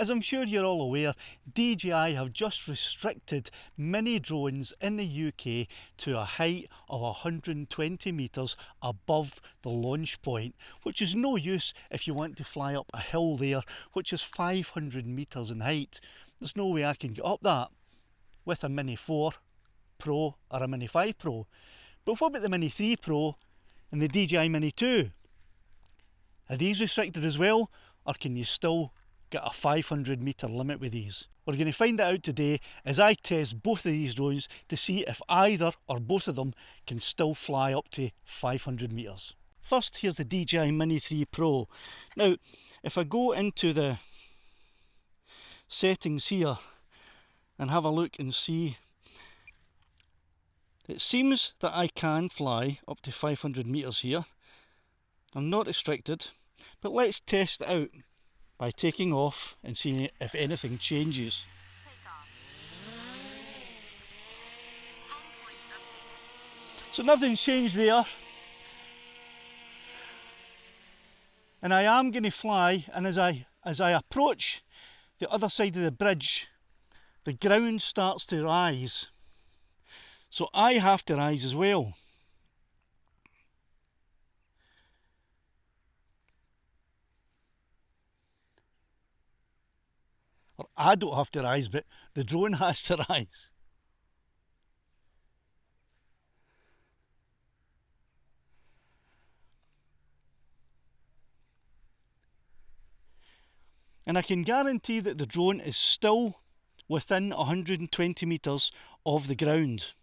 As I'm sure you're all aware, DJI have just restricted mini drones in the UK to a height of 120 metres above the launch point, which is no use if you want to fly up a hill there, which is 500 metres in height. There's no way I can get up that with a Mini 4 Pro or a Mini 5 Pro. But what about the Mini 3 Pro and the DJI Mini 2? Are these restricted as well, or can you still get a 500 metre limit with these? We're going to find that out today as I test both of these drones to see if either or both of them can still fly up to 500 metres. First, here's the DJI Mini 3 Pro. Now, if I go into the settings here and have a look and see, it seems that I can fly up to 500 metres here. I'm not restricted, but let's test it out by taking off and seeing if anything changes. So nothing's changed there. And I am going to fly, and as I approach the other side of the bridge, the ground starts to rise. So I have to rise as well. Or I don't have to rise, but the drone has to rise. And I can guarantee that the drone is still within 120 metres of the ground.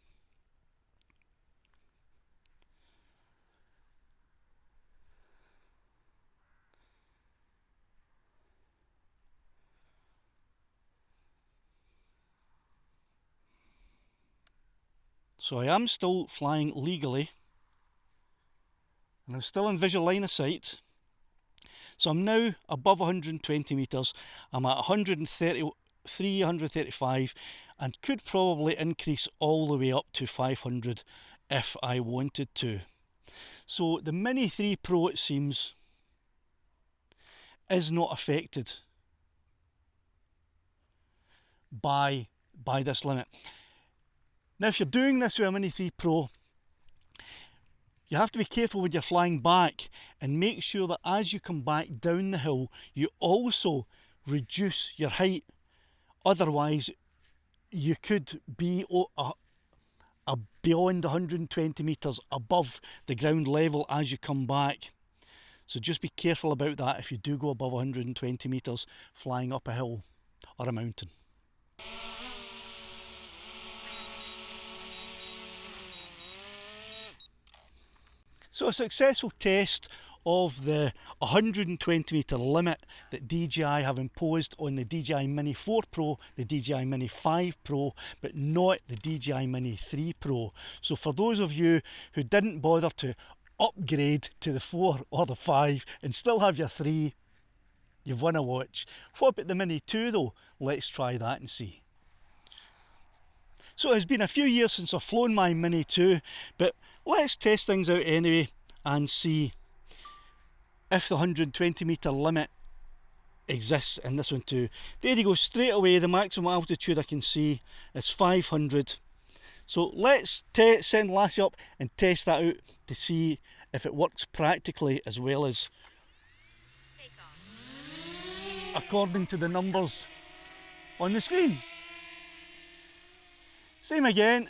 So I am still flying legally, and I'm still in visual line of sight. So I'm now above 120 metres, I'm at 133, 135, and could probably increase all the way up to 500 if I wanted to. So the Mini 3 Pro, it seems, is not affected by this limit. Now, if you're doing this with a Mini 3 Pro, you have to be careful when you're flying back and make sure that as you come back down the hill, you also reduce your height. Otherwise, you could be beyond 120 metres above the ground level as you come back. So just be careful about that if you do go above 120 metres flying up a hill or a mountain. So a successful test of the 120 metre limit that DJI have imposed on the DJI Mini 4 Pro, the DJI Mini 5 Pro, but not the DJI Mini 3 Pro. So for those of you who didn't bother to upgrade to the 4 or the 5 and still have your 3, you've won a watch. What about the Mini 2 though? Let's try that and see. So it's been a few years since I've flown my Mini 2, but let's test things out anyway and see if the 120 metre limit exists in this one too. There you go, straight away the maximum altitude I can see is 500. So let's send Lassie up and test that out to see if it works practically as well as according to the numbers on the screen. Same again.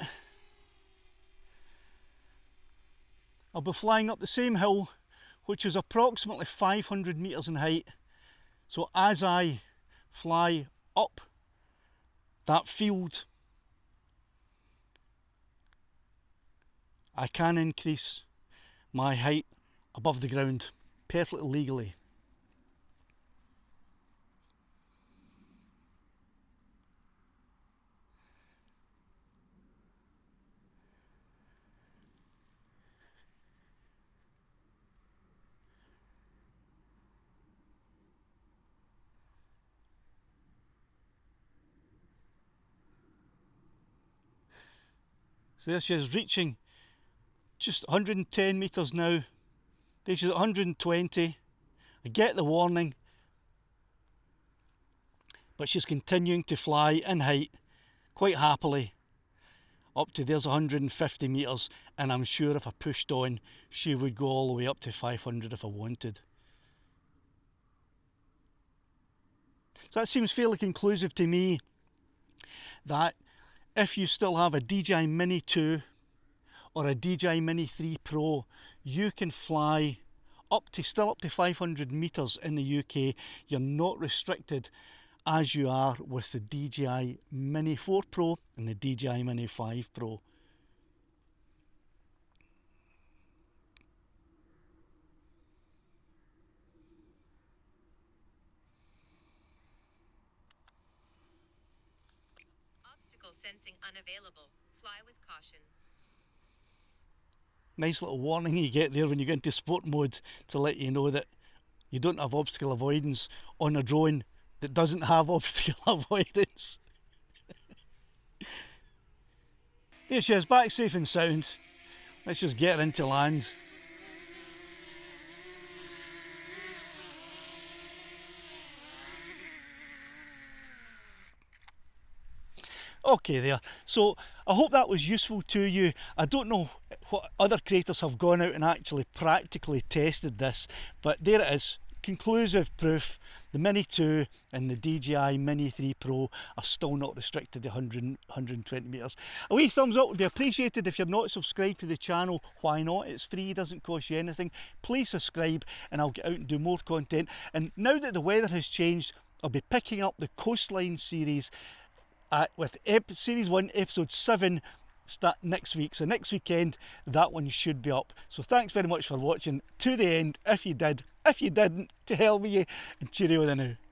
I'll be flying up the same hill, which is approximately 500 metres in height. So as I fly up that field, I can increase my height above the ground perfectly legally. So there she is, reaching just 110 metres now. There she's at 120. I get the warning. but she's continuing to fly in height quite happily up to, there's 150 metres, and I'm sure if I pushed on she would go all the way up to 500 if I wanted. So that seems fairly conclusive to me, that if you still have a DJI Mini 2 or a DJI Mini 3 Pro, you can fly still up to 500 metres in the UK. You're not restricted as you are with the DJI Mini 4 Pro and the DJI Mini 5 Pro. Obstacle sensing unavailable. Fly with caution. Nice little warning you get there when you get into sport mode to let you know that you don't have obstacle avoidance on a drone that doesn't have obstacle avoidance. Here she is, back safe and sound. Let's just get her into land. Okay there, so I hope that was useful to you. I don't know what other creators have gone out and actually practically tested this, but there it is, conclusive proof. The Mini 2 and the DJI Mini 3 Pro are still not restricted to 120 metres. A wee thumbs up would be appreciated. If you're not subscribed to the channel, why not? It's free, doesn't cost you anything. Please subscribe and I'll get out and do more content. And now that the weather has changed, I'll be picking up the Coastline series with Series 1, Episode 7 start next week. So next weekend, that one should be up. So thanks very much for watching to the end. If you did, if you didn't, to hell with you, and cheerio then now.